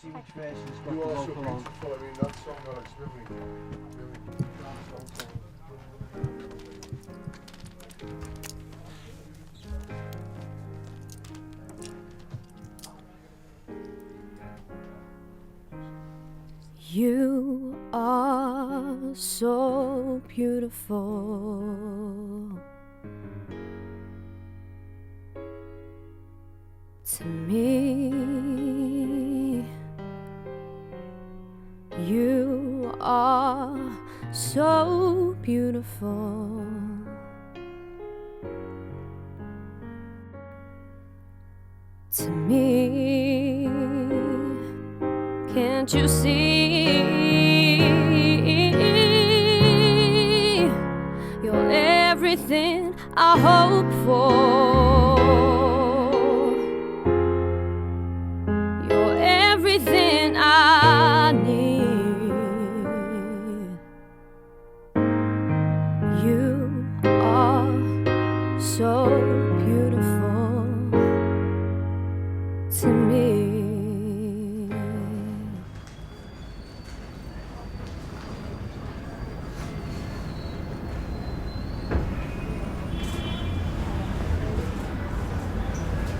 See which version's got the vocal on. Following that song, Alex, really You are so beautiful to me. You are so beautiful to me. Can't you see? You're everything I hope for. You're everything I need. You are so beautiful to me.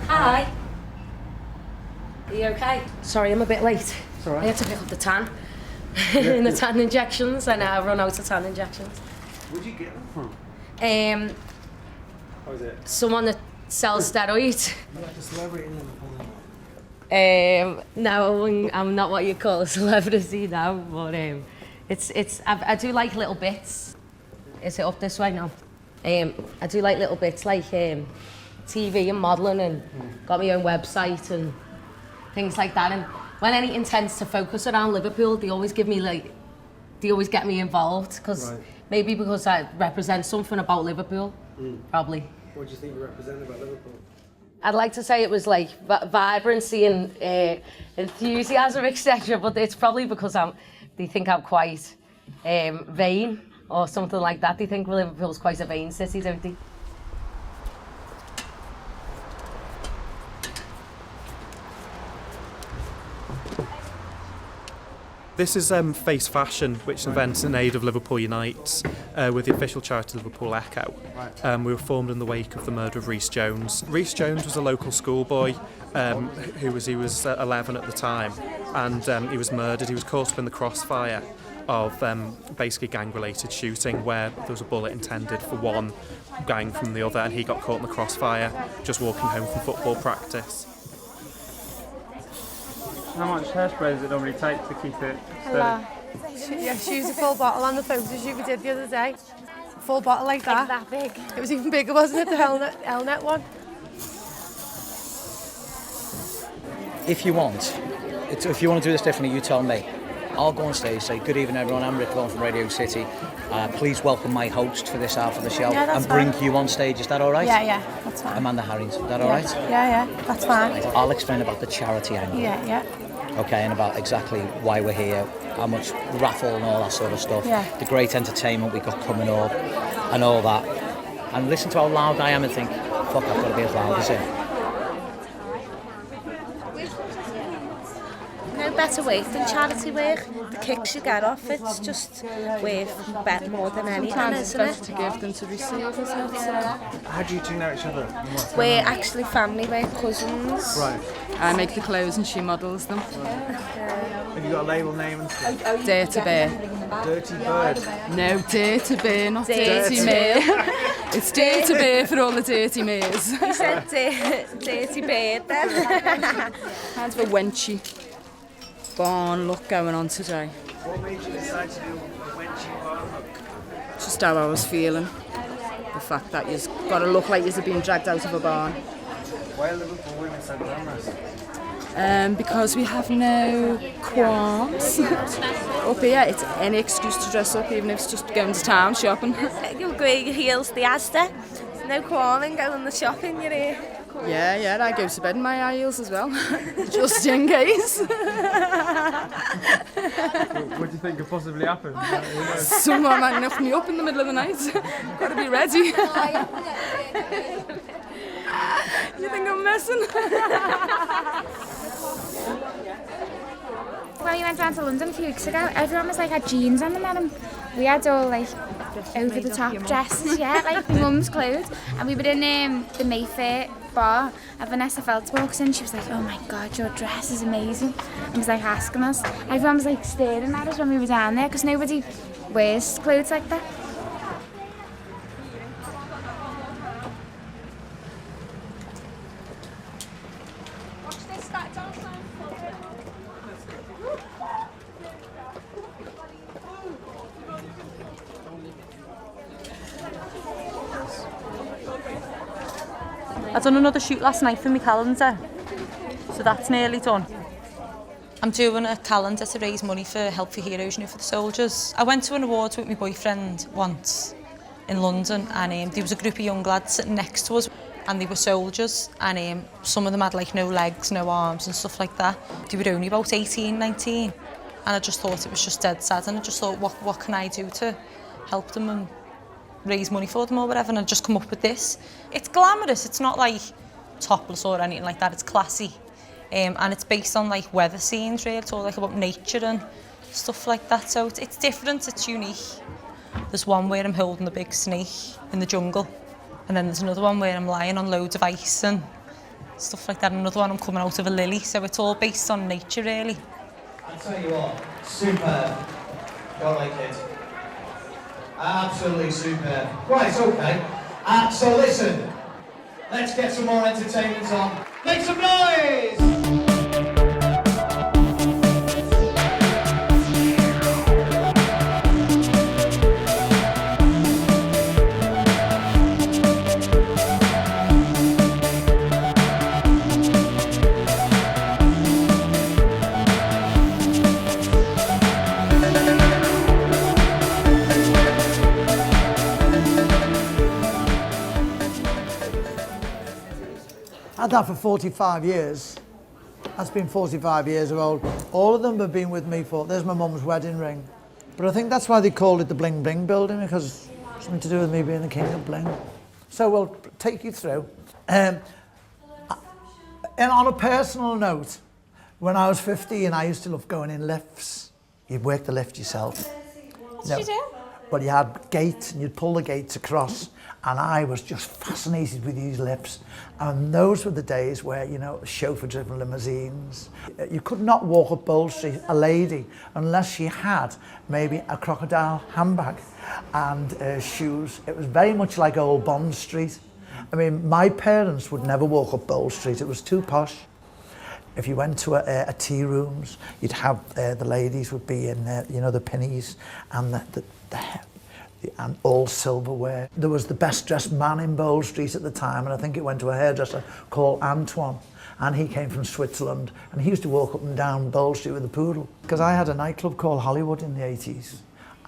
Hi. Are you okay? Sorry, I'm a bit late. It's all right. I had to pick up the tan. In the tan injections, and I've run out of tan injections. Where'd you get them from? How is it? Someone that sells steroid. You're like a celebrity in Liverpool. No, I'm not what you call a celebrity now, but I do like little bits. Is it up this way now? I do like little bits like TV and modelling, and got my own website and things like that. And when anything tends to focus around Liverpool, they always get me involved, because maybe because I represent something about Liverpool, probably. What do you think you represent about Liverpool? I'd like to say it was like vibrancy and enthusiasm, etc. But it's probably because they think I'm quite vain or something like that. They think Liverpool's quite a vain city, don't they? This is Face Fashion, which is an event in aid of Liverpool Unites with the official charity Liverpool Echo. Right. We were formed in the wake of the murder of Rhys Jones. Rhys Jones was a local schoolboy he was 11 at the time, and he was murdered. He was caught up in the crossfire of basically gang-related shooting, where there was a bullet intended for one gang from the other, and he got caught in the crossfire just walking home from football practice. How much hairspray does it normally take to keep it steady? Yeah, she used a full bottle on the photo shoot we did the other day. Full bottle like that. That big. It was even bigger, wasn't it, the Elnet one? If you want to do this differently, you tell me. I'll go on stage, say, good evening everyone, I'm Rick Vaughan from Radio City. Please welcome my host for this half of the show, and bring you on stage. Is that all right? Yeah, that's fine. Amanda Harrington, is that all right? Yeah, that's fine. I'll explain about the charity angle. Yeah. Okay, and about exactly why we're here, how much raffle and all that sort of stuff. Yeah. The great entertainment we got coming up, and all that. And listen to how loud I am and think, fuck, I've got to be as loud as him. No better way than charity work. The kicks you get off it's just worth bet more than anything, Sometimes isn't it's it? better to give than to receive, isn't it? How do you two know each other? We're actually family, we're cousins. Right. I make the clothes and she models them. Have you got a label name and stuff? Dirty Bear. Dirty Bird. No, Dirty Bear, not Dirty Mare. It's Dirty Bear for all the dirty mares. You said dirty bird then. Kind of a wenchy barn look going on today. What made you decide to do a wenchy barn look? Just how I was feeling. The fact that you've got to look like you're being dragged out of a barn. Why are Liverpool women so glamorous? because we have no qualms. Up here, it's any excuse to dress up, even if it's just going to town shopping. You'll go your heels the Asda. There's no quarreling going the shopping, you're here. Yeah, I go to bed in my high heels as well, just in case. What do you think could possibly happen? Someone might knock me up in the middle of the night. Got to be ready. You think I'm messing? When we went down to London a few weeks ago, everyone was like had jeans on them, and we had all like over the top dresses, yeah, like my mum's clothes. And we were in the Mayfair bar, and Vanessa Feltz walks in. She was like, "Oh my God, your dress is amazing," and was like asking us. Everyone was like staring at us when we were down there because nobody wears clothes like that. I've done another shoot last night for my calendar, so that's nearly done. I'm doing a calendar to raise money for Help for Heroes, for the soldiers. I went to an awards with my boyfriend once in London, and there was a group of young lads sitting next to us, and they were soldiers, and some of them had like no legs, no arms and stuff like that. They were only about 18, 19, and I just thought it was just dead sad, and I just thought, what can I do to help them and raise money for them or whatever, and I just come up with this. It's glamorous, it's not like topless or anything like that, it's classy. And it's based on like weather scenes really, it's all like about nature and stuff like that, so it's different, it's unique. There's one where I'm holding a big snake in the jungle, and then there's another one where I'm lying on loads of ice and stuff like that, and another one I'm coming out of a lily, so it's all based on nature really. I'll tell you what, superb. Don't like it. Absolutely superb. Right, okay. So listen, let's get some more entertainment on. Make some noise! Had that for 45 years. That's been 45 years old. All of them have been with me for, there's my mum's wedding ring. But I think that's why they called it the Bling Bling building, because it's something to do with me being the king of bling. So we'll take you through. And on a personal note, when I was 15, I used to love going in lifts. You'd work the lift yourself. What did you do? Well, you had gates and you'd pull the gates across, and I was just fascinated with these lifts. And those were the days where, chauffeur-driven limousines. You could not walk up Bold Street, a lady, unless she had maybe a crocodile handbag and shoes. It was very much like old Bond Street. I mean, my parents would never walk up Bold Street. It was too posh. If you went to a tea rooms, you'd have the ladies would be in, the pennies and and all silverware. There was the best dressed man in Bold Street at the time, and I think it went to a hairdresser called Antoine, and he came from Switzerland, and he used to walk up and down Bold Street with a poodle. Because I had a nightclub called Hollywood in the 80s,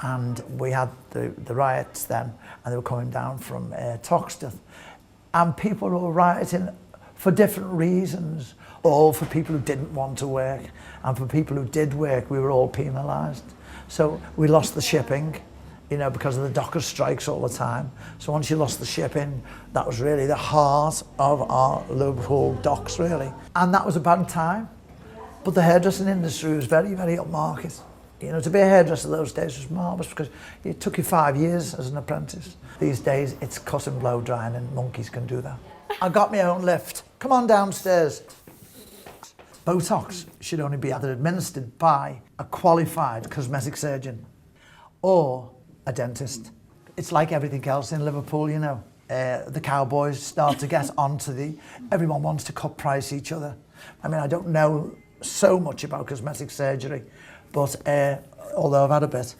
and we had the riots then, and they were coming down from Toxteth, and people were rioting for different reasons, all for people who didn't want to work, and for people who did work, we were all penalised. So we lost the shipping, because of the dockers' strikes all the time. So once you lost the shipping, that was really the heart of our Liverpool docks, really. And that was a bad time. But the hairdressing industry was very, very upmarket. To be a hairdresser those days was marvellous because it took you 5 years as an apprentice. These days, it's cut and blow drying, and monkeys can do that. I got my own lift. Come on downstairs. Botox should only be either administered by a qualified cosmetic surgeon or a dentist. It's like everything else in Liverpool, the cowboys start to get onto everyone wants to cut price each other. I mean, I don't know so much about cosmetic surgery, but although I've had a bit.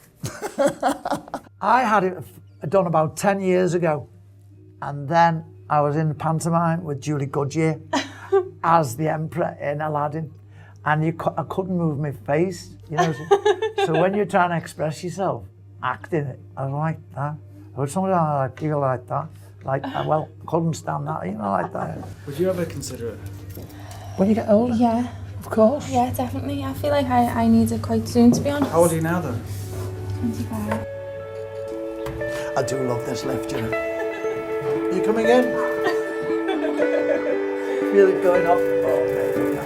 I had it done about 10 years ago, and then I was in pantomime with Julie Goodyear, as the emperor in Aladdin, and I couldn't move my face, you know. So when you're trying to express yourself, act in it. I was like that. I was somebody like feel like that. Like, well, couldn't stand that, you know, like that. Would you ever consider it? When you get older? Yeah. Of course. Yeah, definitely. I feel like I need it quite soon, to be honest. How old are you now, though? 25. I do love this lift, you know. Are you coming in? Feel it going up. Oh, baby.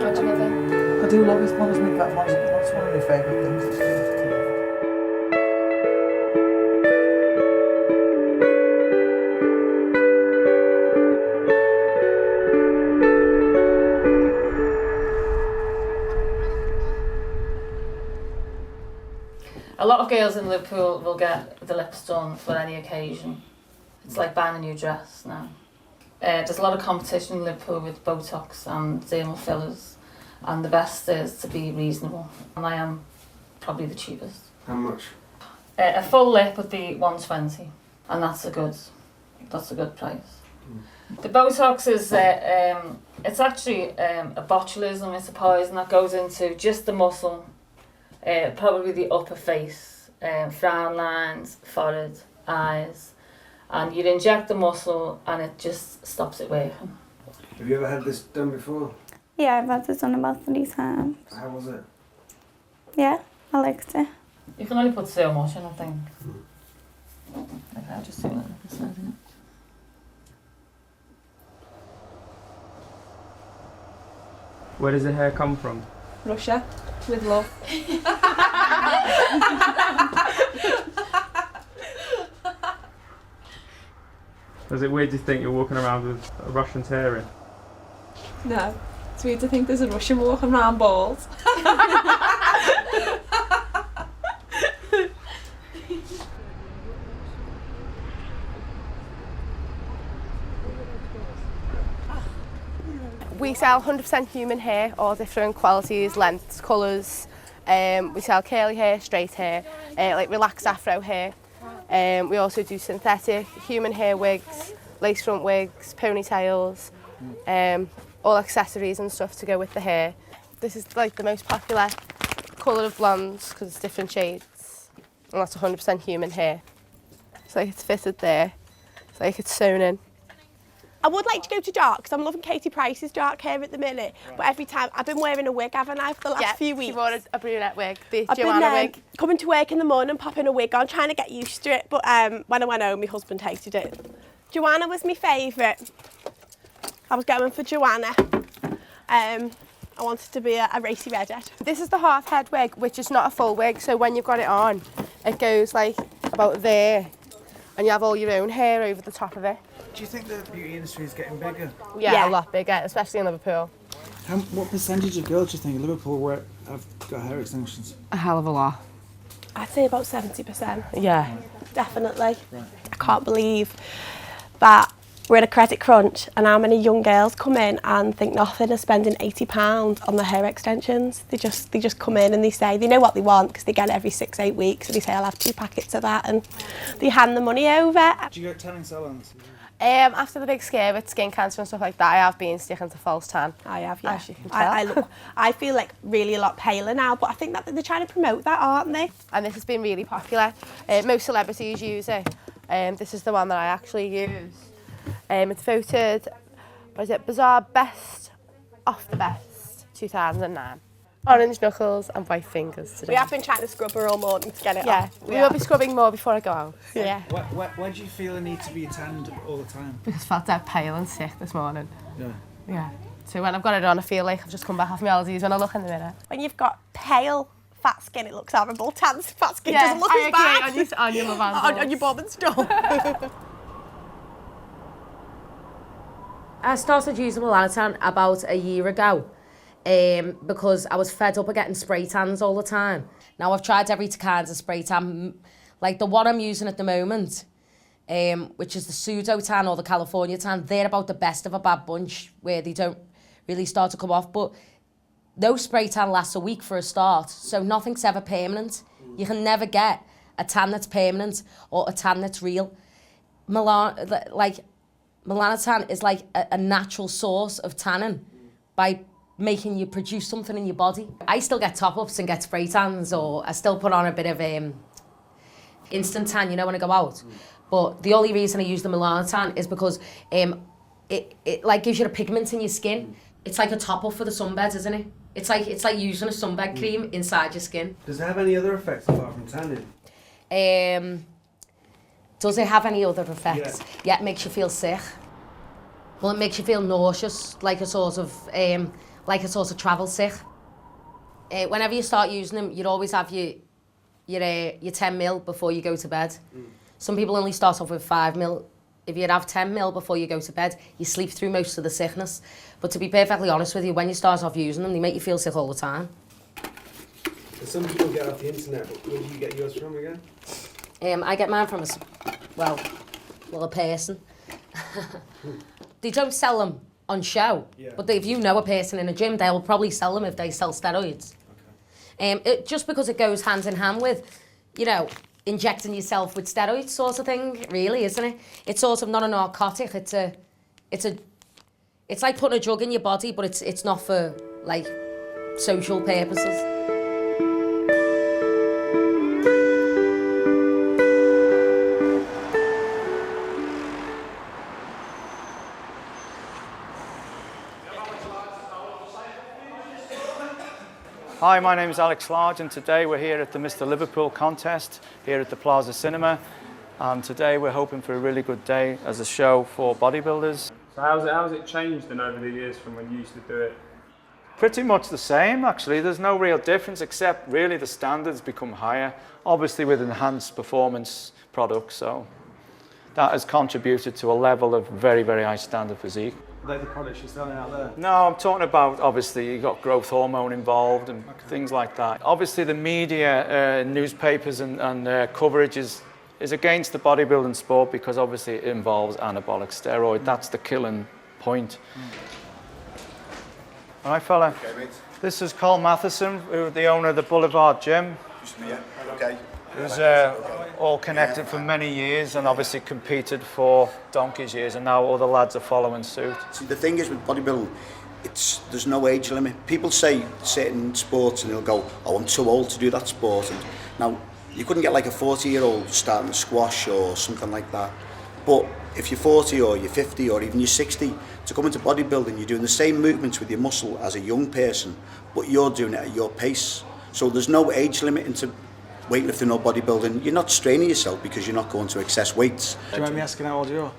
How do you love it? I do love it. It's one of my favourite things to do. A lot of girls in Liverpool will get the lips done for any occasion. It's like buying a new dress now. There's a lot of competition in Liverpool with Botox and dermal fillers, and the best is to be reasonable. And I am probably the cheapest. How much? A full lip would be $120, and that's a good price. The Botox is it's actually a botulism. It's a poison that goes into just the muscle. Probably the upper face, frown lines, forehead, eyes, and you'd inject the muscle and it just stops it working. Have you ever had this done before? Yeah, I've had it done about 3 times. How was it? Yeah, I liked it. You can only put so much in, I think. Okay, I'll just do that. Where does the hair come from? Russia, with love. Is it weird to think you're walking around with a Russian hair in? No, it's weird to think there's a Russian walking around bald. We sell 100% human hair, all different qualities, lengths, colours. We sell curly hair, straight hair, like relaxed afro hair. We also do synthetic, human hair wigs, lace front wigs, ponytails, all accessories and stuff to go with the hair. This is like the most popular colour of blondes because it's different shades. And that's 100% human hair. It's like it's fitted there. It's like it's sewn in. I would like to go to dark because I'm loving Katie Price's dark hair at the minute. But every time, I've been wearing a wig, haven't I, for the last few weeks? You've worn a brunette wig, the I've Joanna been, wig. coming to work in the morning, popping a wig on, trying to get used to it. But when I went home, my husband hated it. Joanna was my favourite. I was going for Joanna. I wanted to be a racy redhead. This is the half head wig, which is not a full wig. So when you've got it on, it goes like about there, and you have all your own hair over the top of it. Do you think the beauty industry is getting bigger? Yeah, a lot bigger, especially in Liverpool. What percentage of girls do you think in Liverpool have got hair extensions? A hell of a lot. I'd say about 70%. Yeah. Definitely. Right. I can't believe that we're in a credit crunch and how many young girls come in and think nothing of spending £80 on their hair extensions. They just come in and they say, they know what they want because they get it every 6-8 weeks, and they say, I'll have 2 packets of that, and they hand the money over. Do you go tanning salons? After the big scare with skin cancer and stuff like that, I have been sticking to false tan. I have, yeah. As you can tell. I feel like really a lot paler now, but I think that they're trying to promote that, aren't they? And this has been really popular. Most celebrities use it. This is the one that I actually use. It's voted, Bizarre Best Off the Best 2009. Orange knuckles and white fingers today. We have been trying to scrub her all morning to get it off. off. We will be scrubbing more before I go out. Yeah. Why do you feel a need to be tanned all the time? Because I felt dead pale and sick this morning. Yeah. Yeah. So when I've got it on, I feel like I've just come back off my holidays when I look in the mirror. When you've got pale, fat skin, it looks horrible. Tan, fat skin doesn't look as bad. On your love on your bum and stuff. I started using Melanotan about a year ago. Because I was fed up of getting spray tans all the time. Now I've tried every kinds of spray tan, like the one I'm using at the moment, which is the pseudo tan or the California tan. They're about the best of a bad bunch where they don't really start to come off. But no spray tan lasts a week for a start, so nothing's ever permanent. You can never get a tan that's permanent or a tan that's real. Melanotan is like a natural source of tannin by making you produce something in your body. I still get top-ups and get spray tans, or I still put on a bit of instant tan, you know, when I go out. But the only reason I use the Melanotan is because it like gives you a pigment in your skin. It's like a top-up for the sunbeds, isn't it? It's like using a sunbed cream inside your skin. Does it have any other effects apart from tanning? Does it have any other effects? Yeah, it makes you feel sick. Well, it makes you feel nauseous, like a sort of travel sick. Whenever you start using them, you'd always have your 10 mil before you go to bed. Some people only start off with 5 mil. If you'd have 10 mil before you go to bed, you sleep through most of the sickness. But to be perfectly honest with you, when you start off using them, they make you feel sick all the time. Some people get off the internet, but where do you get yours from again? I get mine from a person. They don't sell them on show, but if you know a person in a gym, they'll probably sell them if they sell steroids. Just because it goes hand in hand with, you know, injecting yourself with steroids sort of thing, really, isn't it? It's sort of not a narcotic. It's like putting a drug in your body, but it's not for like social purposes. Hi, my name is Alex Large, and today we're here at the Mr. Liverpool contest here at the Plaza Cinema. And today we're hoping for a really good day as a show for bodybuilders. So how's it changed then over the years from when you used to do it? Pretty much the same, actually. There's no real difference, except really the standards become higher, obviously with enhanced performance products. So that has contributed to a level of very, very high standard physique. Are they the products you're selling out there? No, I'm talking about, obviously, you've got growth hormone involved and things like that. Obviously, the media, newspapers and coverage is against the bodybuilding sport because obviously it involves anabolic steroid. That's the killing point. All right, fella. Okay, mate. This is Carl Matheson, the owner of the Boulevard Gym. Yeah, okay. Who's all connected for many years and obviously competed for donkey's years, and now other lads are following suit. See, the thing is with bodybuilding, there's no age limit. People say certain sports and they'll go, oh, I'm too old to do that sport. And now, you couldn't get like a 40-year-old starting squash or something like that. But if you're 40 or you're 50 or even you're 60, to come into bodybuilding, you're doing the same movements with your muscle as a young person, but you're doing it at your pace. So there's no age limit into weightlifting or bodybuilding. You're not straining yourself because you're not going to excess weights. Do you mind me asking how old you are?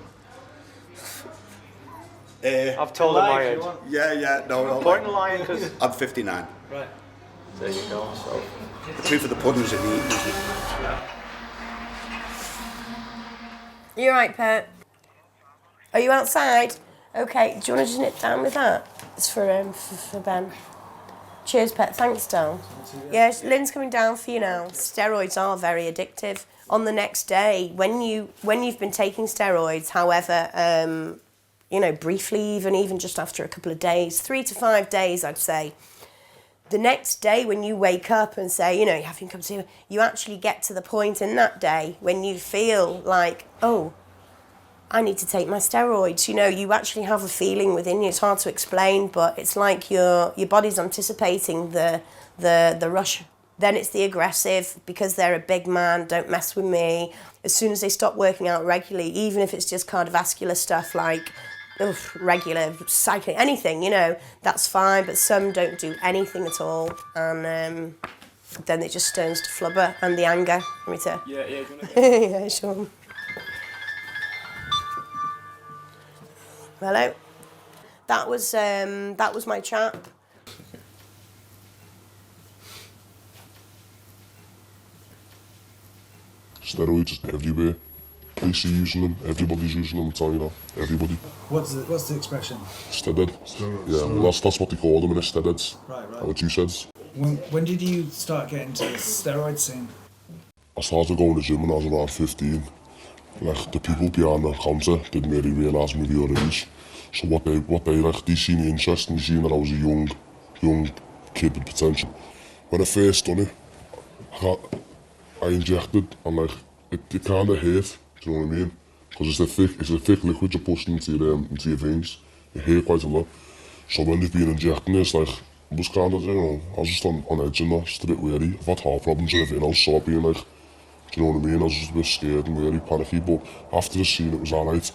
I've told him my age. Yeah, no. Point in line because I'm 59. Right. There you go. So the proof of the pudding is in the eating, isn't it? You all right, Pert? Are you outside? Okay, do you want to just nip down with that? It's for Ben. Cheers, Pet. Thanks, Del. Yes, Lynn's coming down for you now. Steroids are very addictive. On the next day, when you've been taking steroids, however, briefly, even just after a couple of days, 3 to 5 days, I'd say. The next day, when you wake up and say, you having come to, you actually get to the point in that day when you feel like, oh, I need to take my steroids. You actually have a feeling within you. It's hard to explain, but it's like your body's anticipating the rush. Then it's the aggressive, because they're a big man, don't mess with me. As soon as they stop working out regularly, even if it's just cardiovascular stuff like regular cycling, anything, that's fine, but some don't do anything at all. And then it just turns to flubber and the anger. Yeah, do you want to yeah, sure. Hello. That was my chap. Steroids everywhere. They see using them. Everybody's using them. I'm telling you that. Everybody. What's the expression? Steroid. Yeah, well, that's what they call them in the steroids. Right. What you said. When did you start getting into the steroid scene? I started going to the gym when I was around 15. Like, the people behind the counter didn't really realise me your age. So they seen the interest and they seen that I was a young kid with potential. When I first done it, I injected and it kind of hurt, do you know what I mean? because it's a thick liquid you're pushing into your veins. You hear quite a lot. So when they've been injecting it, it's like, I was kind of, I was just on edge and that, just a bit wary. I've had heart problems and everything else, so I've been like, do you know what I mean? I was just a bit scared and wary, panicky, but after the scene it was alright.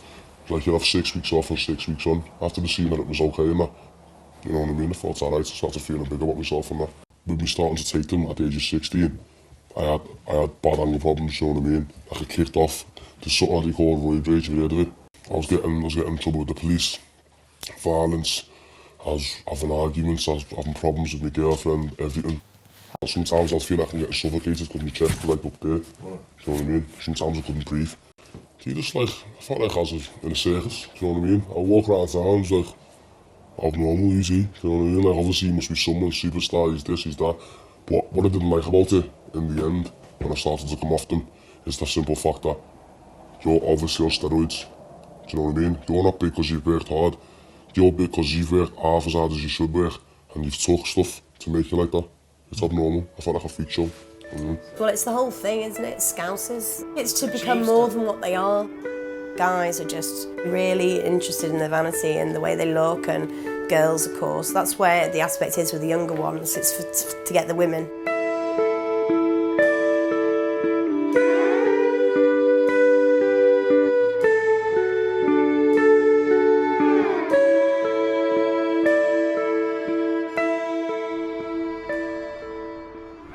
Like, you'd have 6 weeks off and 6 weeks on. After the scene that it was okay and that, you know what I mean? I felt alright, I started feeling big about myself and that. With me starting to take them at the age of 16, I had bad anger problems, you know what I mean? Like, it kicked off. There's something that they call roid rage, have you heard of it? I was getting in trouble with the police, violence, I was having arguments, I was having problems with my girlfriend, everything. Sometimes I was feeling like I'm getting suffocated because my chest was like up there, you know what I mean? Sometimes I couldn't breathe. I felt like I was in a circus, you know what I mean? I walk around town, it's like, abnormal, easy, you know what I mean? Like, obviously, he must be someone, superstar, he's this, he's that. But what I didn't like about it, in the end, when I started to come off them, is the simple fact that you're obviously on steroids, do you know what I mean? You're not big because you've worked hard, you're big because you've worked half as hard as you should work, and you've took stuff to make you like that. It's abnormal, I felt like a freak show. Well, it's the whole thing, isn't it? Scousers. It's to become more than what they are. Guys are just really interested in their vanity and the way they look, and girls, of course. That's where the aspect is with the younger ones. It's to get the women.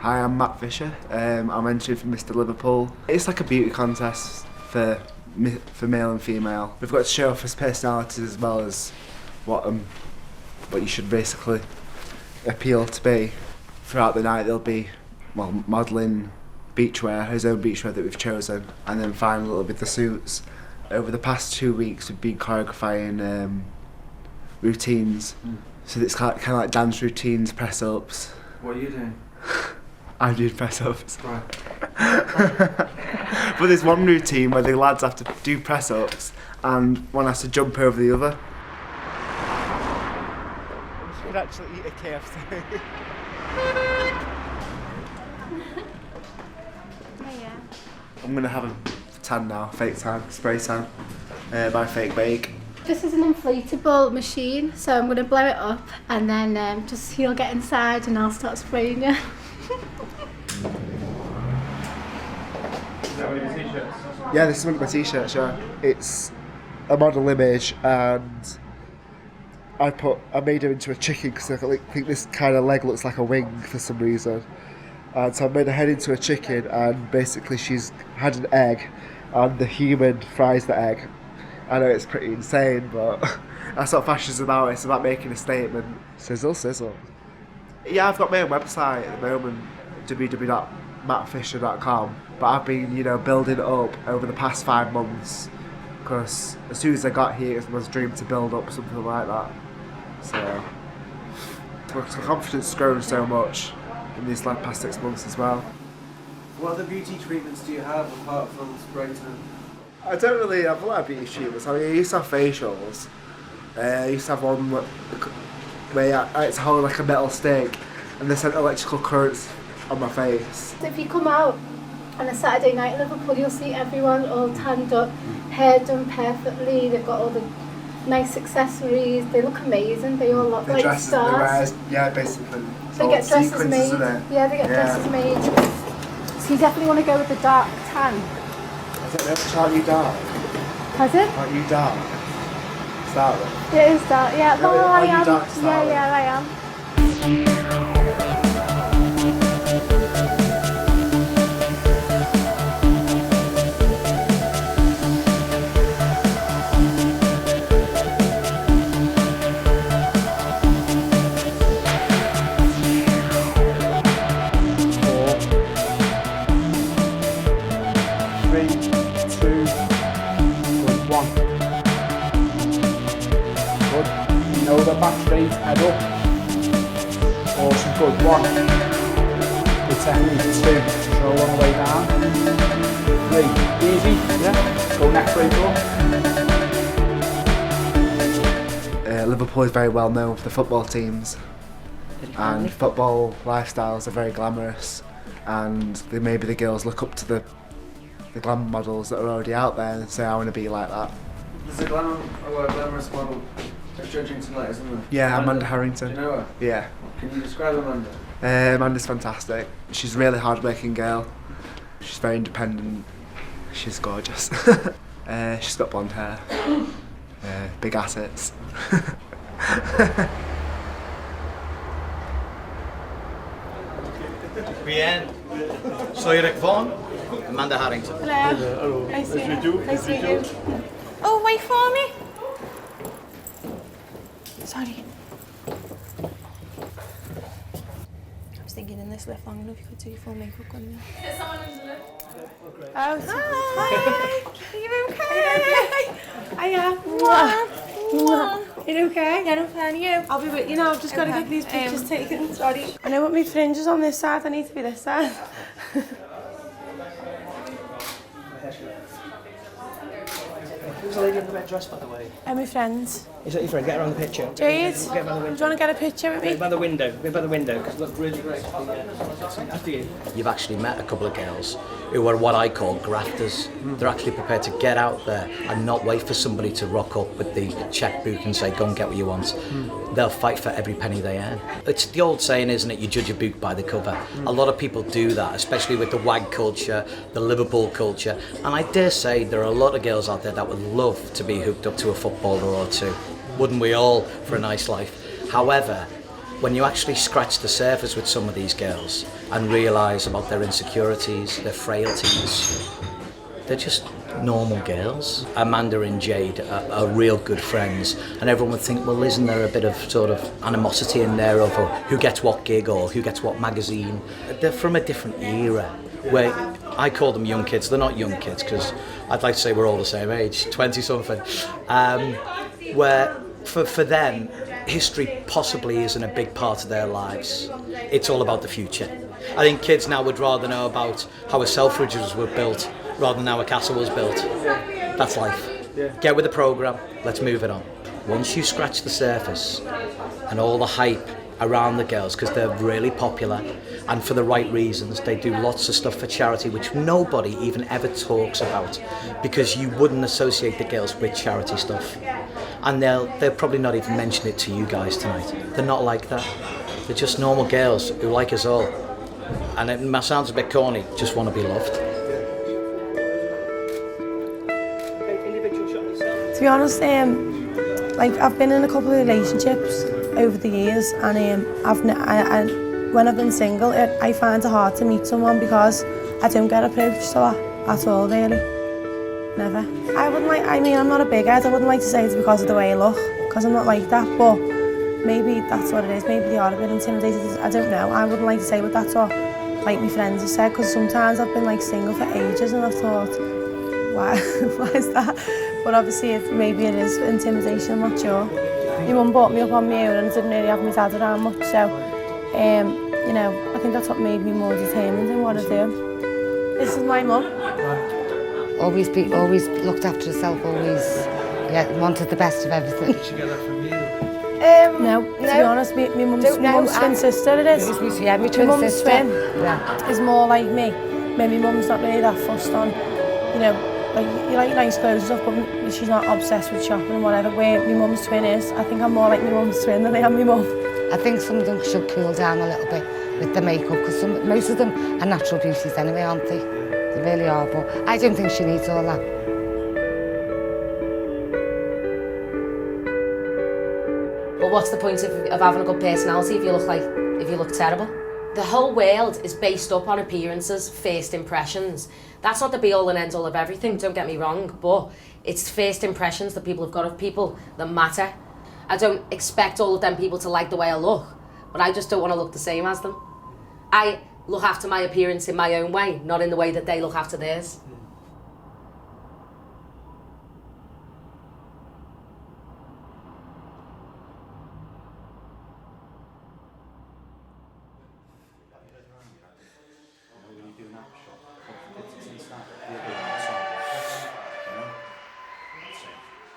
Hi, I'm Matt Fisher. I'm entering for Mr. Liverpool. It's like a beauty contest for male and female. We've got to show off his personalities as well as what you should basically appeal to be. Throughout the night there'll be, well, modelling, beachwear, his own beachwear that we've chosen, and then finally it'll be the suits. Over the past 2 weeks we've been choreographing routines. So it's kind of like dance routines, press-ups. What are you doing? I'm doing press-ups. Right. But there's one routine where the lads have to do press-ups and one has to jump over the other. You could actually eat a KFC. I'm going to have a tan now, fake tan, spray tan, by Fake Bake. This is an inflatable machine, so I'm going to blow it up and then just he'll get inside and I'll start spraying you. Is that one of your t-shirts? Yeah, this is one of my t-shirts, yeah. It's a model image and I made her into a chicken because I think this kind of leg looks like a wing for some reason. And so I made her head into a chicken and basically she's had an egg and the human fries the egg. I know it's pretty insane, but that's what fashion's about. It's about making a statement. Sizzle, sizzle. Yeah, I've got my own website at the moment, www.mattfisher.com. But I've been, building it up over the past 5 months because as soon as I got here, it was a dream to build up something like that. So my confidence has grown so much in these past 6 months as well. What other beauty treatments do you have apart from spray tan? I don't really have a lot of beauty treatments. I mean, I used to have facials. I used to have one where I had to hold like a metal stick and they sent electrical currents on my face. If you come out on a Saturday night in Liverpool, you'll see everyone all tanned up, hair done perfectly, they've got all the nice accessories, they look amazing, they all look like stars. Basically. They get dresses made. Yeah, they get dresses made. So you definitely want to go with the dark tan. Aren't you dark? Pardon? Aren't you dark? Start with. It is dark, yeah. No, I are you am. dark to start with? Yeah, I am. Back straight, head up. Awesome, good. 1. Good technique. 2. Control on the way down. 3. Easy. Yeah. Go neck break up. Liverpool is very well known for the football teams. And football lifestyles are very glamorous. And maybe the girls look up to the the glamour models that are already out there and say I want to be like that. There's a glamorous model judging tonight, isn't there? Yeah, Amanda Harrington. Do you know her? Yeah. Can you describe Amanda? Amanda's fantastic. She's a really hard-working girl. She's very independent. She's gorgeous. She's got blonde hair. Big assets. Bien. Soy Rick Vaughan, Amanda Harrington. Hello. Nice to meet you. Nice to meet you. Oh, wait for me. Sorry. I was thinking in this lift long enough you could do your full makeup, couldn't you? Is there someone in the lift? Oh, hi. Are you okay? I am. Mwah. You okay? Yeah, I'm fine. You? I'll be with you now. I've just got to get these pictures taken. Sorry. I know what my fringe is on this side. I need to be this side. Who's the lady in the red dress, by the way? And my friends. Is that your friend? Get her on the picture. Jade, Get by the window. do you want to get a picture with me? Get by the window. Get by the window, because look really great. After you. You've actually met a couple of girls who are what I call grafters. They're actually prepared to get out there and not wait for somebody to rock up with the checkbook and say, go and get what you want. They'll fight for every penny they earn. It's the old saying, isn't it? You judge a book by the cover. A lot of people do that, especially with the wag culture, the Liverpool culture. And I dare say there are a lot of girls out there that would love to be hooked up to a footballer or two. Wouldn't we all, for a nice life? However, when you actually scratch the surface with some of these girls and realise about their insecurities, their frailties, they're just normal girls. Amanda and Jade are real good friends, and everyone would think, well, isn't there a bit of sort of animosity in there over who gets what gig or who gets what magazine? They're from a different era where I call them young kids. They're not young kids because I'd like to say we're all the same age, 20-something. Where for them, history possibly isn't a big part of their lives. It's all about the future. I think kids now would rather know about how a Selfridges were built rather than how a castle was built. That's life. Get with the programme, let's move it on. Once you scratch the surface and all the hype around the girls, because they're really popular and for the right reasons, they do lots of stuff for charity which nobody even ever talks about because you wouldn't associate the girls with charity stuff. And they'll probably not even mention it to you guys tonight. They're not like that. They're just normal girls who like us all. And it sounds a bit corny, just want to be loved. To be honest, like I've been in a couple of relationships over the years, and when I've been single, I find it hard to meet someone because I don't get approached a lot at all, really. Never. I wouldn't like. I mean, I'm not a big head. I wouldn't like to say it's because of the way I look, because I'm not like that. But maybe that's what it is. Maybe they are a bit intimidated. I don't know. I wouldn't like to say, but that's what like my friends have said. Because sometimes I've been like single for ages, and I've thought, why is that? But obviously, maybe it is intimidation. I'm not sure. My mum brought me up on my own, and I didn't really have my dad around much. So, you know, I think that's what made me more determined in what I do. This is my mum. Always looked after herself, always wanted the best of everything. Did she get that from you? No, to be honest, my mum's twin sister it is. Yeah, my twin mum's sister. twin Yeah. is more like me. Maybe my mum's not really that fussed on, you know, like you like nice clothes and stuff, but she's not obsessed with shopping and whatever, where my mum's twin is. I think I'm more like my mum's twin than I am my mum. I think some of them should cool down a little bit with the makeup, because most of them are natural beauties anyway, aren't they? They really are, but I don't think she needs all that. But what's the point of having a good personality if you look terrible? The whole world is based up on appearances, first impressions. That's not the be all and end all of everything, don't get me wrong, but it's first impressions that people have got of people that matter. I don't expect all of them people to like the way I look, but I just don't want to look the same as them. I look after my appearance in my own way, not in the way that they look after theirs.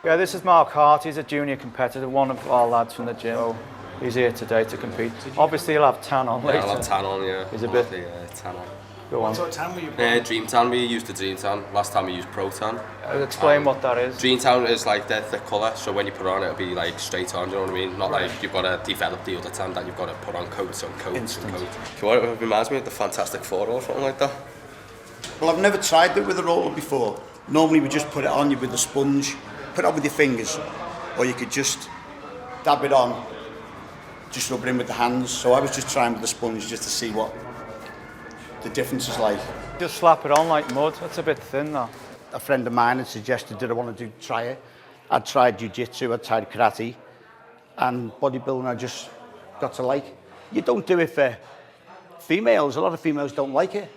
Yeah, this is Mark Hart. He's a junior competitor, one of our lads from the gym. He's here today to compete. Obviously, he'll have tan on later. Yeah, I'll have tan on, yeah. He's a bit... tan on. Go on. What sort of tan were you? Dream Tan, we used the Dream Tan. Last time we used Pro Tan. Explain what that is. Dream Tan is like the colour, so when you put on it'll be like straight on, do you know what I mean? Not like you've got to develop the other tan that you've got to put on coats and coats and coats. It reminds me of the Fantastic Four or something like that. Well, I've never tried it with a roller before. Normally we just put it on you with a sponge, put it on with your fingers, or you could just dab it on, just rub it in with the hands. So I was just trying with the sponge just to see what the difference is like. Just slap it on like mud. It's a bit thin though. A friend of mine had suggested that I wanted to try it. I'd tried jiu-jitsu, I'd tried karate, and bodybuilding I just got to like. You don't do it for females. A lot of females don't like it.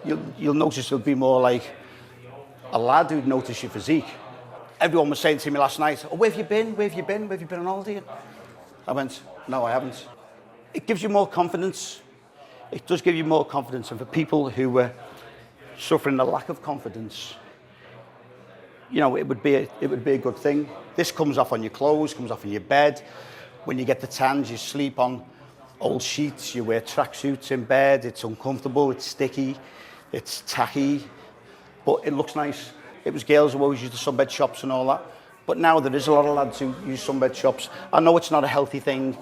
You'll notice it'll be more like a lad who'd notice your physique. Everyone was saying to me last night, "Oh, where have you been? Where have you been? Where have you been on holiday?" I went, "No, I haven't." It gives you more confidence. It does give you more confidence, and for people who were suffering a lack of confidence, you know, it would be a good thing. This comes off on your clothes, comes off on your bed. When you get the tans, you sleep on old sheets, you wear tracksuits in bed. It's uncomfortable, it's sticky, it's tacky, but it looks nice. It was girls who always used the sunbed shops and all that, but now there is a lot of lads who use sunbed shops. I know it's not a healthy thing,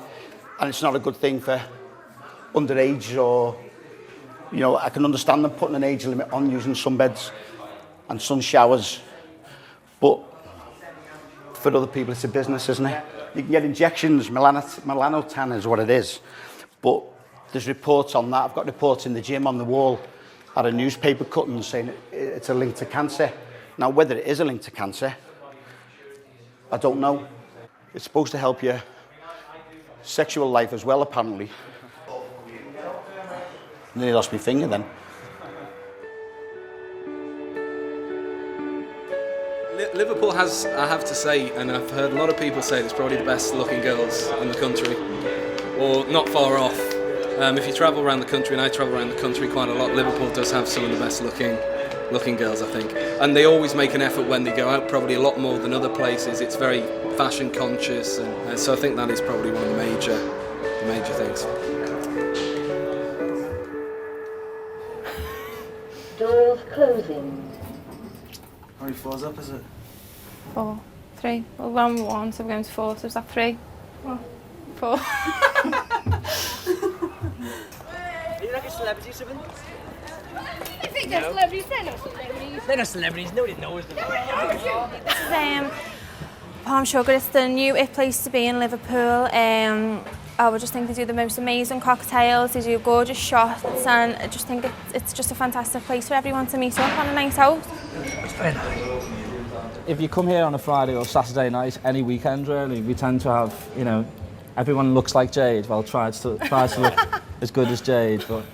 and it's not a good thing for underage, or, you know, I can understand them putting an age limit on using sunbeds and sun showers, but for other people it's a business, isn't it? You can get injections, Melanotan is what it is, but there's reports on that. I've got reports in the gym on the wall at a newspaper cutting saying it's a link to cancer. Now, whether it is a link to cancer, I don't know. It's supposed to help your sexual life as well, apparently. Nearly lost my finger then. Liverpool has, I have to say, and I've heard a lot of people say, it's probably the best looking girls in the country, or not far off. If you travel around the country, and I travel around the country quite a lot, Liverpool does have some of the best looking girls, I think. And they always make an effort when they go out, probably a lot more than other places. It's very fashion conscious, and so I think that is probably one of the major things. Doors closing. How many floors up is it? 4, 3. Well, we're on 1, so we're going to 4, so is that 3? 4. Are you like a celebrity, Siobhan? I think they're celebrities. They're not celebrities. They're not celebrities. Nobody knows them. This is Palm Sugar. It's the new it place to be in Liverpool. I would just think they do the most amazing cocktails. They do gorgeous shots, and I just think it's just a fantastic place for everyone to meet up on a night out. It's very nice. If you come here on a Friday or Saturday night, any weekend really, we tend to have, you know, everyone looks like Jade. Well, tries to look as good as Jade, but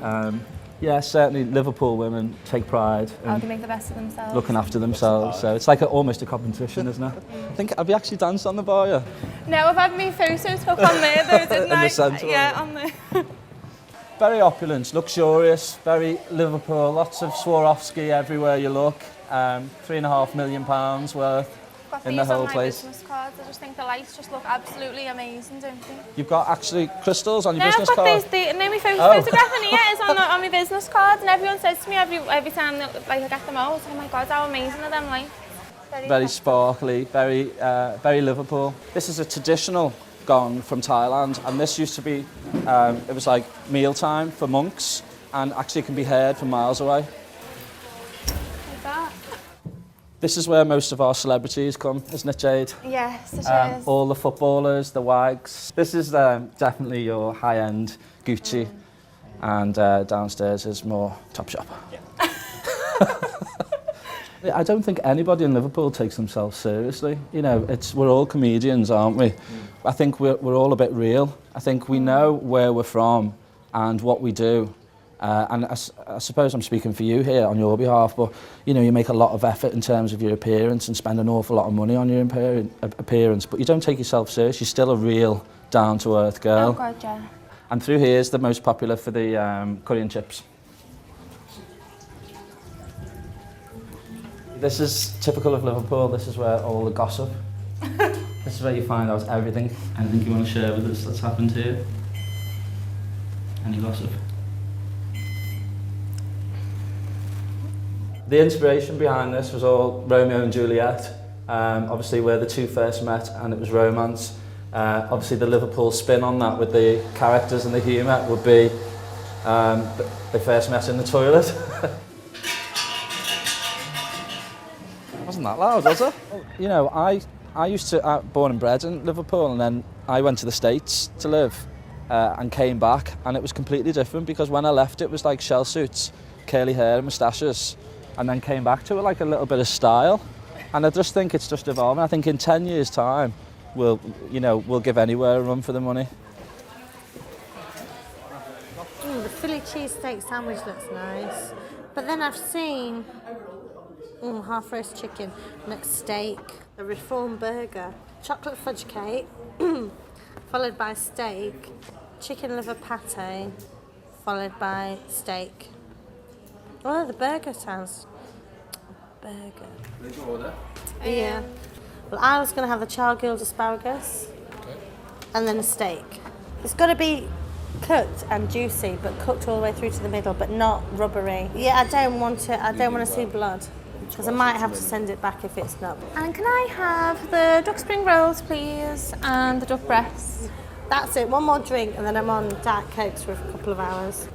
yeah, certainly Liverpool women take pride in They make the best of themselves. looking after themselves. So it's like almost a competition, isn't it? Have you actually danced on the bar yet? No, I've had my photos took on there though, didn't I? In the centre. Yeah, on there. Very opulent, luxurious, very Liverpool, lots of Swarovski everywhere you look. £3.5 million worth Got in these the whole on my place. business cards. I just think the lights just look absolutely amazing, don't they? You've got actually crystals on your No, business I've got card? my Oh. photograph in here is on my business cards, and everyone says to me every time that, like, I get them out, oh my God, how amazing are them lights? Very sparkly, very Liverpool. This is a traditional gong from Thailand, and this used to be, it was like mealtime for monks, and actually can be heard from miles away. Like that. This is where most of our celebrities come, isn't it, Jade? Yes, it is. All the footballers, the wags. This is definitely your high-end Gucci, and downstairs is more Topshop. I don't think anybody in Liverpool takes themselves seriously. You know, we're all comedians, aren't we? I think we're all a bit real. I think we know where we're from and what we do. And I suppose I'm speaking for you here on your behalf, but you know, you make a lot of effort in terms of your appearance and spend an awful lot of money on your appearance, but you don't take yourself serious. You're still a real down-to-earth girl. Oh God, yeah. And through here is the most popular for the curry and chips. This is typical of Liverpool. This is where all the gossip. This is where you find out everything. Anything you want to share with us that's happened here? Any gossip? The inspiration behind this was all Romeo and Juliet. Obviously, where the two first met and it was romance. Obviously, the Liverpool spin on that with the characters and the humour would be they first met in the toilet. Wasn't that loud, was it? You know, I used to, born and bred in Liverpool, and then I went to the States to live and came back, and it was completely different because when I left it was like shell suits, curly hair and moustaches, and then came back to it like a little bit of style. And I just think it's just evolving. I think in 10 years' time, we'll give anywhere a run for the money. The Philly cheesesteak sandwich looks nice. But then I've seen half roast chicken, next steak, a reform burger, chocolate fudge cake, followed by steak, chicken liver pate, followed by steak. Oh, the burger sounds... Burger. Did you order? Yeah. Well, I was going to have the char grilled asparagus and then a steak. It's got to be cooked and juicy, but cooked all the way through to the middle, but not rubbery. Yeah, I don't want to see blood, because I might have to send it back if it's not. And can I have the duck spring rolls, please, and the duck breasts? That's it, one more drink, and then I'm on Diet Cokes for a couple of hours.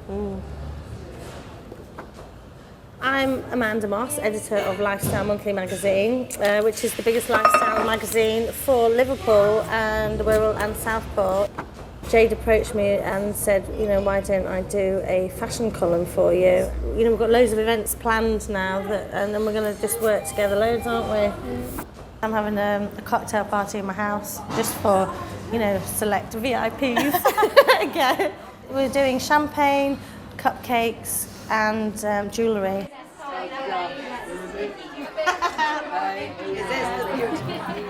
I'm Amanda Moss, editor of Lifestyle Monthly magazine, which is the biggest lifestyle magazine for Liverpool and the Wirral and Southport. Jade approached me and said, you know, why don't I do a fashion column for you? You know, we've got loads of events planned now, and then we're going to just work together loads, aren't we? I'm having a cocktail party in my house, just for, you know, select VIPs. Again. We're doing champagne, cupcakes, and jewellery.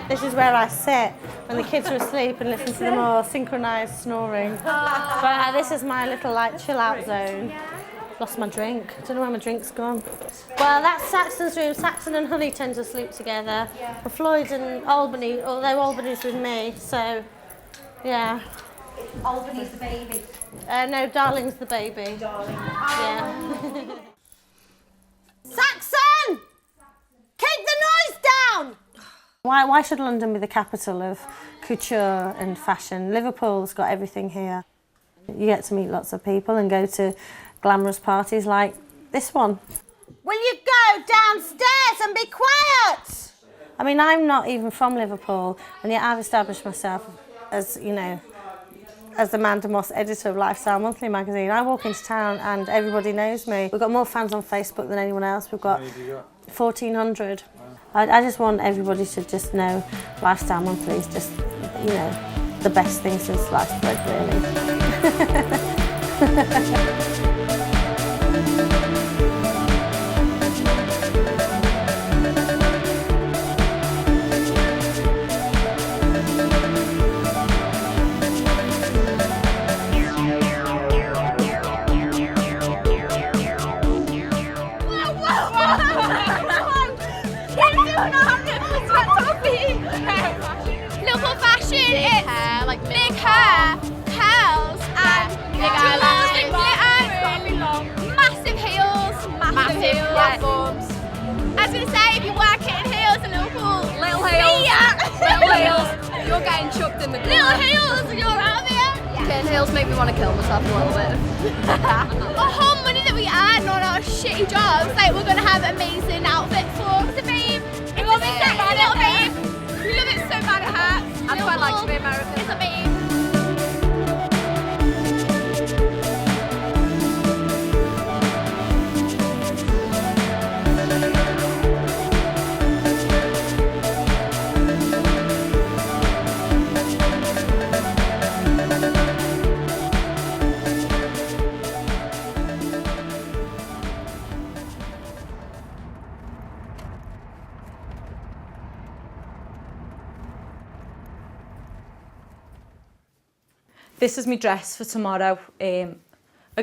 This is where I sit when the kids are asleep and listen to the more synchronised snoring. But this is my little chill out zone. Lost my drink. I don't know where my drink's gone. Well, that's Saxon's room. Saxon and Honey tend to sleep together. But Floyd and Albany, although Albany's with me, so yeah. Albany's the baby. No, Darling's the baby. Darling. Yeah. Saxon! Keep the noise down! Why should London be the capital of couture and fashion? Liverpool's got everything here. You get to meet lots of people and go to glamorous parties like this one. Will you go downstairs and be quiet? I mean, I'm not even from Liverpool, and yet I've established myself as, you know, as Amanda Moss, editor of Lifestyle Monthly magazine. I walk into town and everybody knows me. We've got more fans on Facebook than anyone else. We've got 1,400. I just want everybody to just know Lifestyle Monthly is just, you know, the best thing since sliced bread, really. Liverpool fashion, it's hair, like big hair, curls, and jewels and glitter, massive heels, massive platforms. I was going to say, if you wear kitten heels in Liverpool, little heels, you're getting chucked in the corner. Little heels, you're out of here. Kitten heels make me want to kill myself a little bit. The whole money that we earn on our shitty jobs, like we're going to have amazing outfits for the babe. It's a sexy little babe. We love it so bad it hurts. I'd quite like to be American. It's a babe. This is my dress for tomorrow. A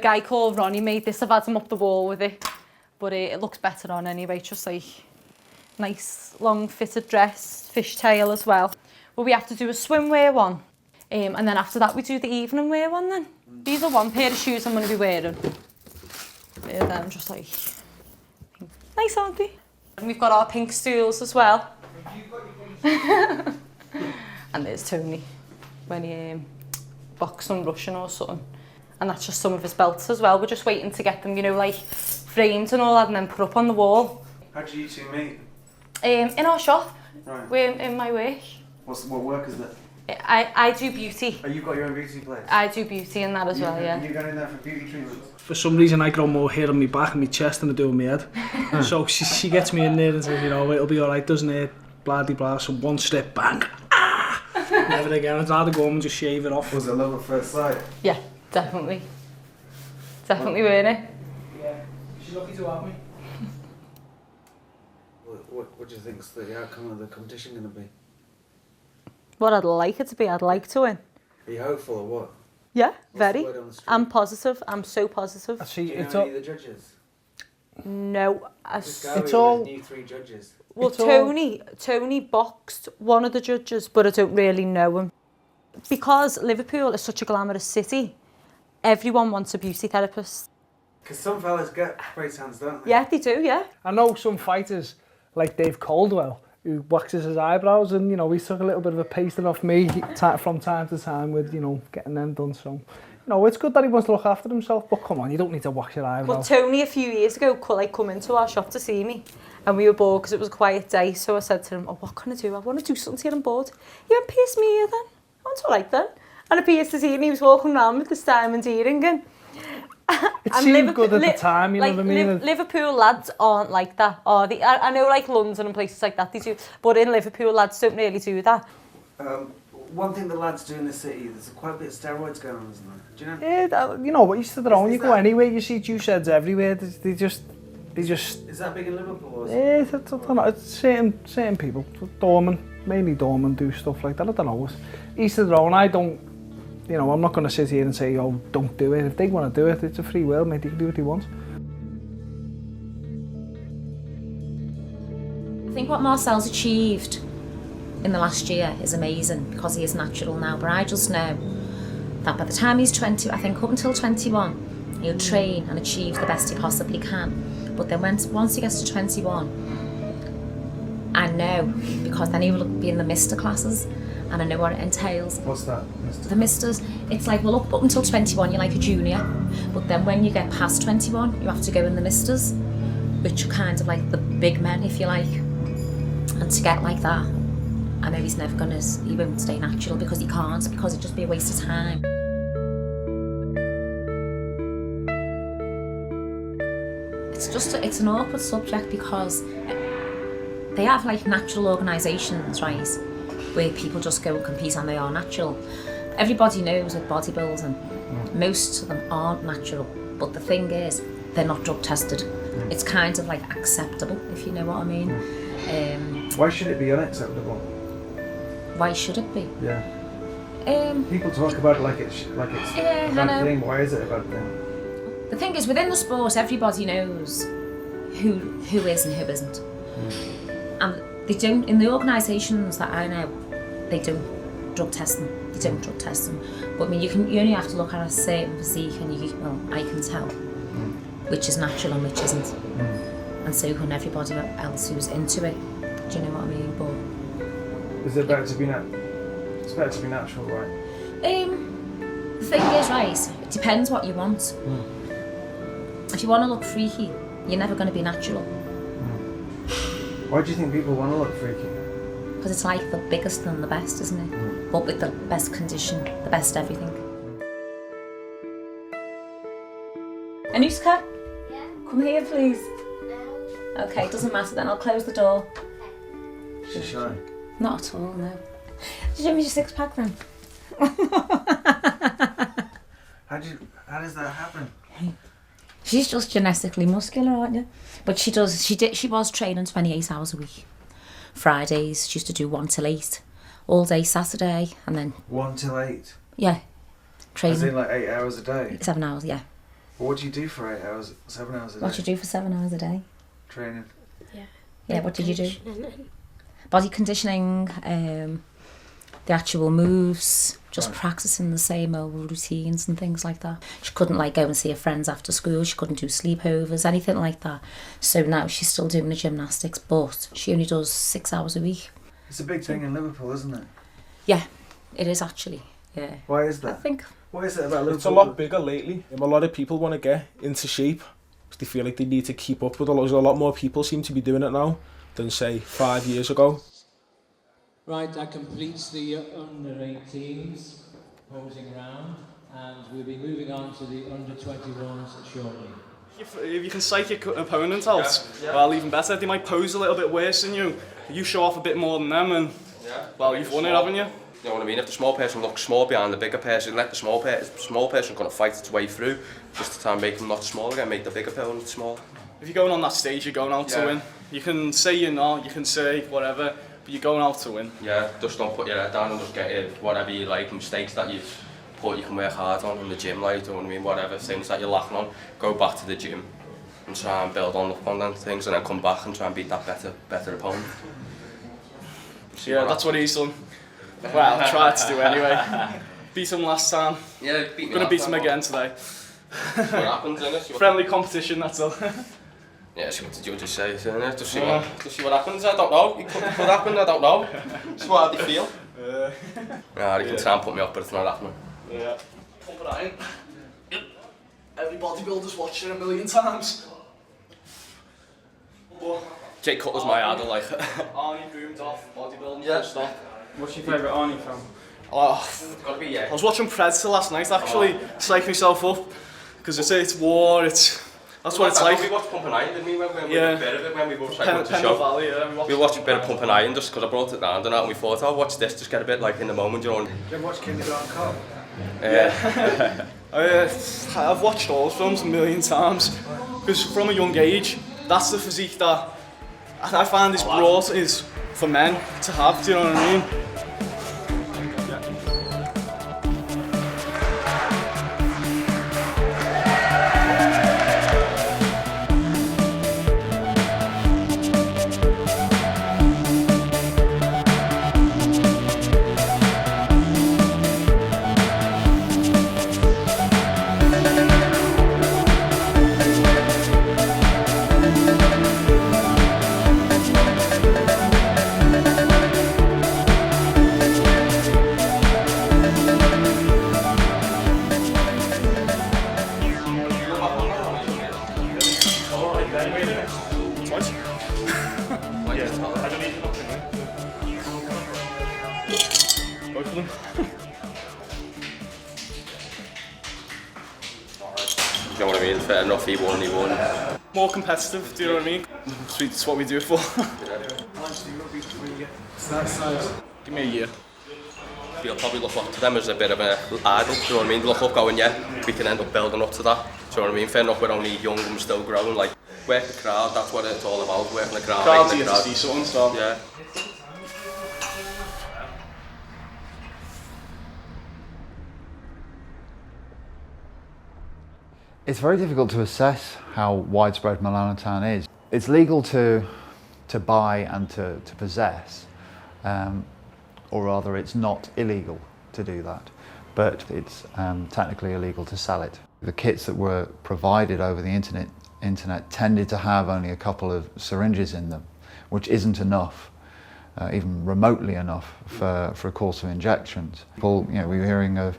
guy called Ronnie made this. I've had him up the wall with it, but it looks better on anyway. Just like nice long fitted dress, fishtail as well. But we have to do a swimwear one, and then after that we do the evening wear one. Then these are one pair of shoes I'm going to be wearing. Then just like Nice, aren't they? And we've got our pink stools as well. And there's Tony when he boxed on Russian or something. And that's just some of his belts as well. We're just waiting to get them, you know, like framed and all that and then put up on the wall. How do you two meet? In our shop. Right. We're in my work. What work is it? I do beauty. Oh, you've got your own beauty place? I do beauty and that as well, yeah. You going in there for beauty treatments? For some reason I grow more hair on my back and my chest than I do on my head. So she gets me in there and says, you know, it'll be alright, doesn't it? Blah de blah, so one step, bang, ah! Never again. I'd rather go home and just shave it off. Was it love at first sight? Yeah, definitely. Definitely, weren't it? Yeah, she's lucky to have me. What do you think's the outcome of the competition going to be? What I'd like it to be, I'd like to win. Are you hopeful or what? Yeah, What's very. the word on the street? I'm positive. I'm so positive. Do you know any of the judges? No, It's all new 3 judges. Well, Tony boxed one of the judges, but I don't really know him. Because Liverpool is such a glamorous city, everyone wants a beauty therapist. Because some fellas get spray tans, don't they? Yeah, they do, yeah. I know some fighters, like Dave Caldwell, who waxes his eyebrows, and, you know, he took a little bit of a pasting off me from time to time with, you know, getting them done. So, you know, it's good that he wants to look after himself, but come on, you don't need to wax your eyebrows. Well, Tony a few years ago come into our shop to see me, and we were bored because it was a quiet day, so I said to him, oh, what can I do? I want to do something here, I'm bored. He went, pierce me ear then. I went, all right then. And I pierced his ear and he was walking around with this diamond earring. And it seemed good at the time, you know what I mean? Liverpool lads aren't like that, are they? I know like London and places like that, they do, but in Liverpool lads don't really do that. One thing the lads do in the city, there's quite a bit of steroids going on, isn't there? Do you know? Yeah, you know, what, each to their own. You go anywhere, you see juice heads everywhere. They just... Is that big in Liverpool? Or yeah, I don't know. It's certain people. Mainly doormen do stuff like that. I don't know. Each to their own. I don't... You know, I'm not going to sit here and say, oh, don't do it. If they want to do it, it's a free world, mate. They can do what they want. I think what Marcel's achieved in the last year is amazing because he is natural now, but I just know that by the time he's 20, I think up until 21, he'll train and achieve the best he possibly can. But then once he gets to 21, I know, because then he will be in the Mister classes, and I know what it entails. What's that, Mister? The Misters, it's like, well, up until 21, you're like a junior, but then when you get past 21, you have to go in the Misters, which are kind of like the big men, if you like. And to get like that, I know he won't stay natural because he can't, because it'd just be a waste of time. It's an awkward subject because they have like natural organisations, right, where people just go and compete and they are natural. Everybody knows with bodybuilding, most of them aren't natural, but the thing is, they're not drug tested. It's kind of like acceptable, if you know what I mean. Why should it be unacceptable? Why should it be? Yeah. People talk about it like it's a bad thing. Why is it a bad thing? The thing is, within the sport, everybody knows who is and who isn't. And they don't, in the organisations that I know, they don't drug test them. They don't drug test them. But I mean, you only have to look at a certain physique and I can tell which is natural and which isn't. And so can everybody else who's into it. Do you know what I mean? But is it better to be It's better to be natural, right? The thing is, right, it depends what you want. If you want to look freaky, you're never going to be natural. Why do you think people want to look freaky? Because it's like the biggest and the best, isn't it? But with the best condition, the best everything. Anushka? Yeah? Come here, please. No. Okay, it doesn't matter then, I'll close the door. She's shy. Not at all, no. Did you give me your 6-pack then? How does that happen? She's just genetically muscular, aren't you? But she was training 28 hours a week. Fridays, she used to do 1 till 8. All day Saturday, and then... 1 till 8? Yeah. Training. As in like 8 hours a day? 7 hours, yeah. Well, what do you do for 8 hours, 7 hours a day? What do you do for 7 hours a day? Training. Yeah, what did you do? Body conditioning, the actual moves, just practicing the same old routines and things like that. She couldn't like go and see her friends after school, she couldn't do sleepovers, anything like that. So now she's still doing the gymnastics, but she only does 6 hours a week. It's a big thing in Liverpool, isn't it? Yeah, it is actually, yeah. Why is that? I think... Why is it about Liverpool? It's a lot bigger lately. A lot of people want to get into shape because they feel like they need to keep up with a lot more people seem to be doing it now than, say, 5 years ago. Right, that completes the under 18s posing round, and we'll be moving on to the under 21s shortly. If you can psych your opponent out, well, even better. They might pose a little bit worse than you. You show off a bit more than them, and well, you've won it, haven't you? You know what I mean? If the small person looks small behind the bigger person, let the small person kind of fight its way through, just to try and make them not small again, make the bigger opponent small. If you're going on that stage, you're going out to win. You can say you're not, you can say whatever, but you're going out to win. Yeah, just don't put your head down and just get it, whatever you like, mistakes that you've put, you can work hard on in the gym, like, you know what I mean? Whatever things that you're lacking on, go back to the gym and try and build on them things, and then come back and try and beat that better opponent. Yeah, that's what he's done. Well, I tried to do anyway. Beat him last time. Yeah, beat me. Gonna beat him again today. See what happens, innit? Friendly competition, that's all. Yeah, see what the judges say, isn't it? Just see what happens. I don't know. It could happen. I don't know. See how they feel. Yeah, they can try and put me up, but it's not happening. Yeah. Pump it in. Yep. Every bodybuilder's watched it a million times. Jake Cutler's my idol, like. Arnie boomed off bodybuilding. Yeah. Stop. What's your favourite Arnie film? Oh, it's gotta be, yeah. I was watching Predator last night actually, psych myself up, because it's war, that's what it's like. We watched Pumping Iron, didn't we, when we Yeah. were a bit of it, when we were trying to show. Valley, yeah, we watched a bit of Pumping Iron just because I brought it round and that, and we thought, oh, watch this, just get a bit like in the moment, you know. You ever watch Kindergarten Cop? Yeah. I've watched all his films a million times, because from a young age, that's the physique that I find is brought is for men to have, do you know what I mean? You know what I mean? Fair enough, he won. More competitive, do you know what I mean? It's what we do it for. Give me a year. You'll probably look up to them as a bit of an idol, do you know what I mean? Look up going, yeah, we can end up building up to that. Do you know what I mean? Fair enough, we're only young and we're still growing. Like, work the crowd, that's what it's all about, working the crowd. Crowd's here to see something, so. Yeah. It's very difficult to assess how widespread Melanotan is. It's legal to buy and to possess, or rather it's not illegal to do that, but it's technically illegal to sell it. The kits that were provided over the internet tended to have only a couple of syringes in them, which isn't enough, even remotely enough for a course of injections. People, we were hearing of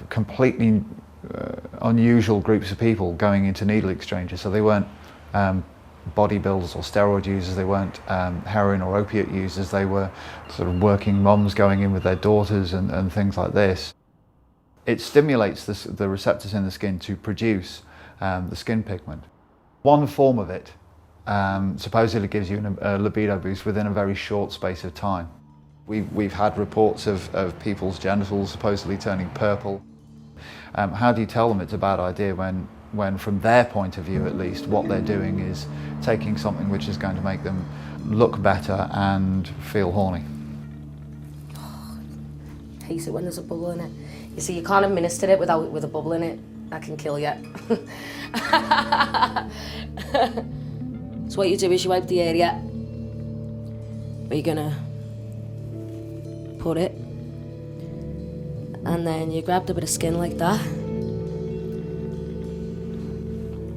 completely unusual groups of people going into needle exchanges. So they weren't bodybuilders or steroid users, they weren't heroin or opiate users, they were sort of working mums going in with their daughters and things like this. It stimulates the receptors in the skin to produce the skin pigment. One form of it supposedly gives you a libido boost within a very short space of time. We've had reports of people's genitals supposedly turning purple. How do you tell them it's a bad idea when from their point of view at least, what they're doing is taking something which is going to make them look better and feel horny? I hate it when there's a bubble in it. You see, you can't administer it with a bubble in it. That can kill you. So what you do is you wipe the area where you're gonna put it. and then you grabbed a bit of skin like that.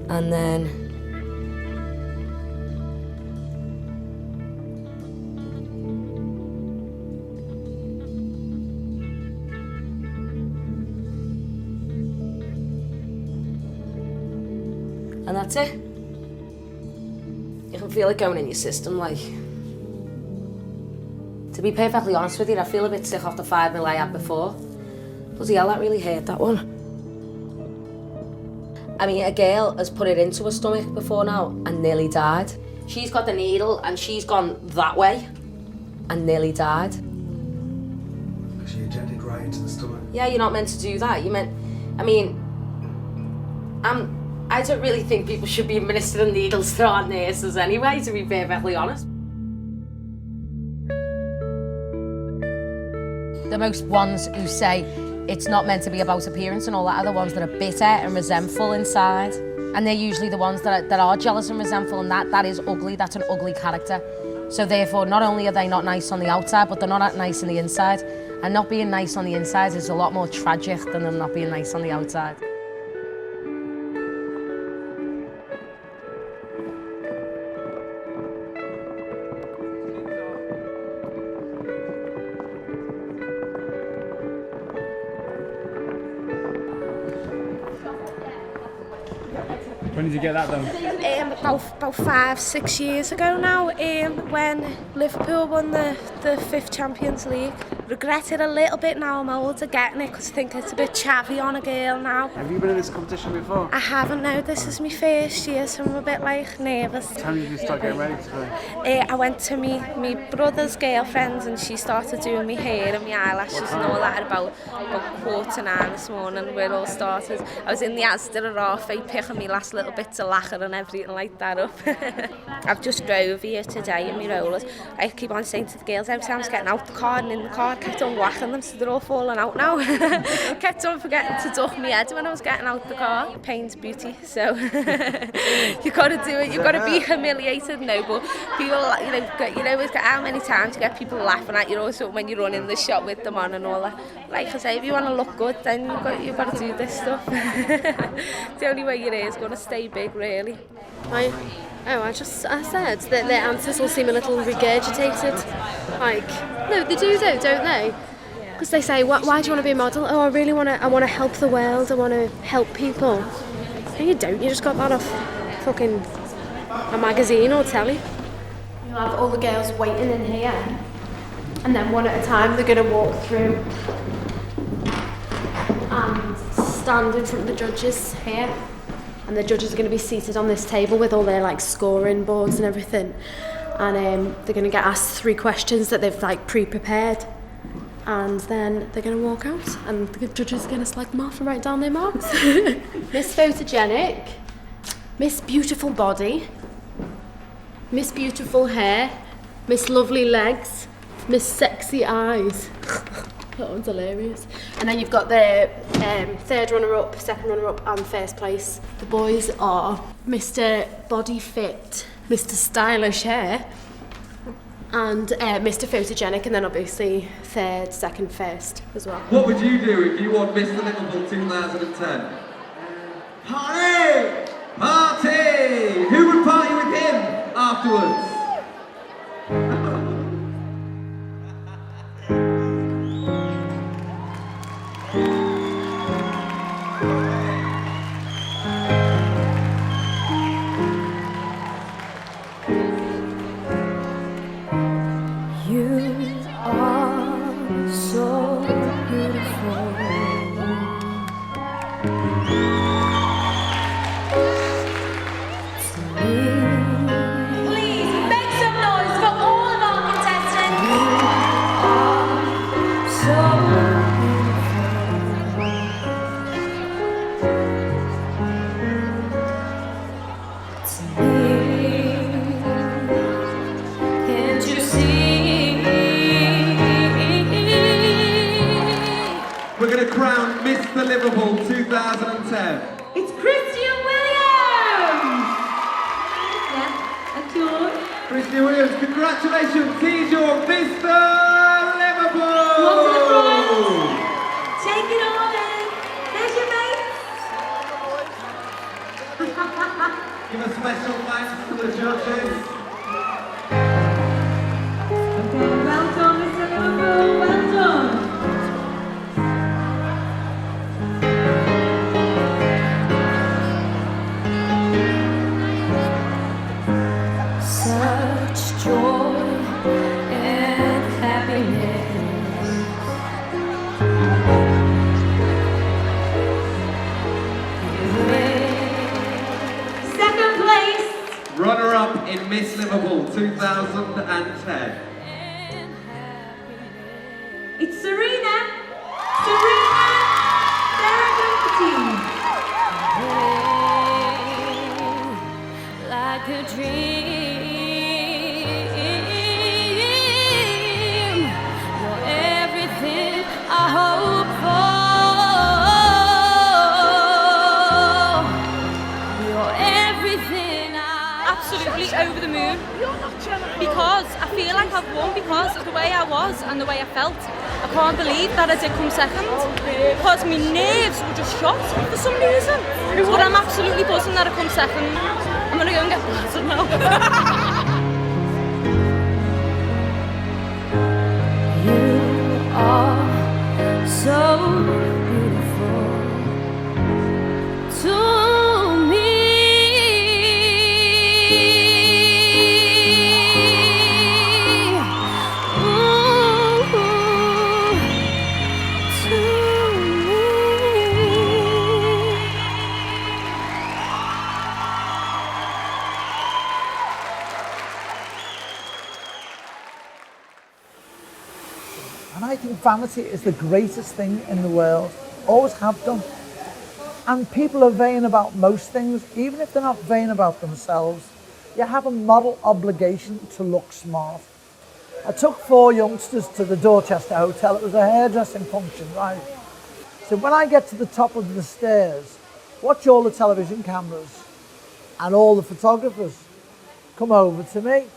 And then and that's it. You can feel it going in your system, like. To be perfectly honest with you, I feel a bit sick off the 5 mil I had before. Bloody hell, that really hurt, that one. I mean, a girl has put it into her stomach before now and nearly died. She's got the needle and she's gone that way and nearly died. Because she injected right into the stomach. Yeah, you're not meant to do that. I don't really think people should be administering needles to our nurses anyway, to be perfectly honest. The most ones who say it's not meant to be about appearance and all that are the ones that are bitter and resentful inside. And they're usually the ones that are jealous and resentful, and that is ugly, that's an ugly character. So therefore, not only are they not nice on the outside, but they're not nice on the inside. And not being nice on the inside is a lot more tragic than them not being nice on the outside. When did you get that done? About 5-6 years ago now, when Liverpool won the 5th Champions League. Regret it a little bit now, I'm older getting it because I think it's a bit chavvy on a girl now. Have you been in this competition before? I haven't, no, this is my first year, so I'm a bit nervous. How did you start getting ready to I went to my brother's girlfriend and she started doing my hair and my eyelashes and all that at about 9:15 this morning where it all started. I was in the Asda at halfway picking my last little bits of lacquer and everything like that up. I've just drove here today in my rollers. I keep on saying to the girls every time I was getting out the car and in the car, I kept on whacking them so they're all falling out now. Kept on forgetting to duck my head when I was getting out the car. Pain's beauty, so you got to do it. You've got to be humiliated, no, but people, how many times you get people laughing at you also when you run in the shop with them on and all that. Like I say, if you want to look good, then you've got to do this stuff. The only way your hair is going to stay big, really. I said that their answers all seem a little regurgitated. Like, no, they do though, don't they? Because they say, why do you want to be a model? Oh, I want to help the world, I want to help people. No, you don't, you just got that off fucking a magazine or telly. You'll have all the girls waiting in here, and then one at a time they're going to walk through and stand in front of the judges here. And the judges are going to be seated on this table with all their like scoring boards and everything, and they're going to get asked 3 questions that they've like pre-prepared, and then they're going to walk out and the judges are going to select them off and write down their marks. Miss Photogenic, Miss Beautiful Body, Miss Beautiful Hair, Miss Lovely Legs, Miss Sexy Eyes. That one's hilarious. And then you've got the 3rd runner-up, 2nd runner-up and 1st place. The boys are Mr. Body Fit, Mr. Stylish Hair and Mr. Photogenic, and then obviously 3rd, 2nd, 1st as well. What would you do if you won Mr. Liverpool 2010? Party! Party! Who would party with him afterwards? Liverpool 2010. It's Christian Williams! Yeah, that's yours. Christian Williams, congratulations, he's your Mr. Liverpool! Come on to the front. Take it all in. There's your mate. Give a special thanks to the judges. Okay, well done, Mr. Liverpool, well done. Such joy and happiness. Second place. Runner-up in Miss Liverpool 2010. It's Serena. Serena Serengeti. Like a dream, you're everything I hope for. You're everything Absolutely over the moon. Because I feel like I've won because of the way I was and the way I felt. I can't believe that I did come second because my nerves were just shot for some reason. But I'm absolutely buzzing that I come second. I'm gonna go and get blasted now. You are so beautiful to me. And I think vanity is the greatest thing in the world. Always have done. And people are vain about most things, even if they're not vain about themselves. You have a moral obligation to look smart. I took 4 youngsters to the Dorchester Hotel. It was a hairdressing function, right? So when I get to the top of the stairs, watch all the television cameras and all the photographers come over to me.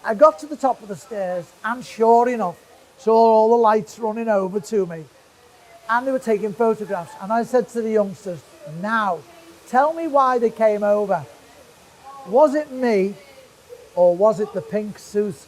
I got to the top of the stairs and sure enough, saw all the lights running over to me and they were taking photographs. And I said to the youngsters, now, tell me why they came over. Was it me or was it the pink suit?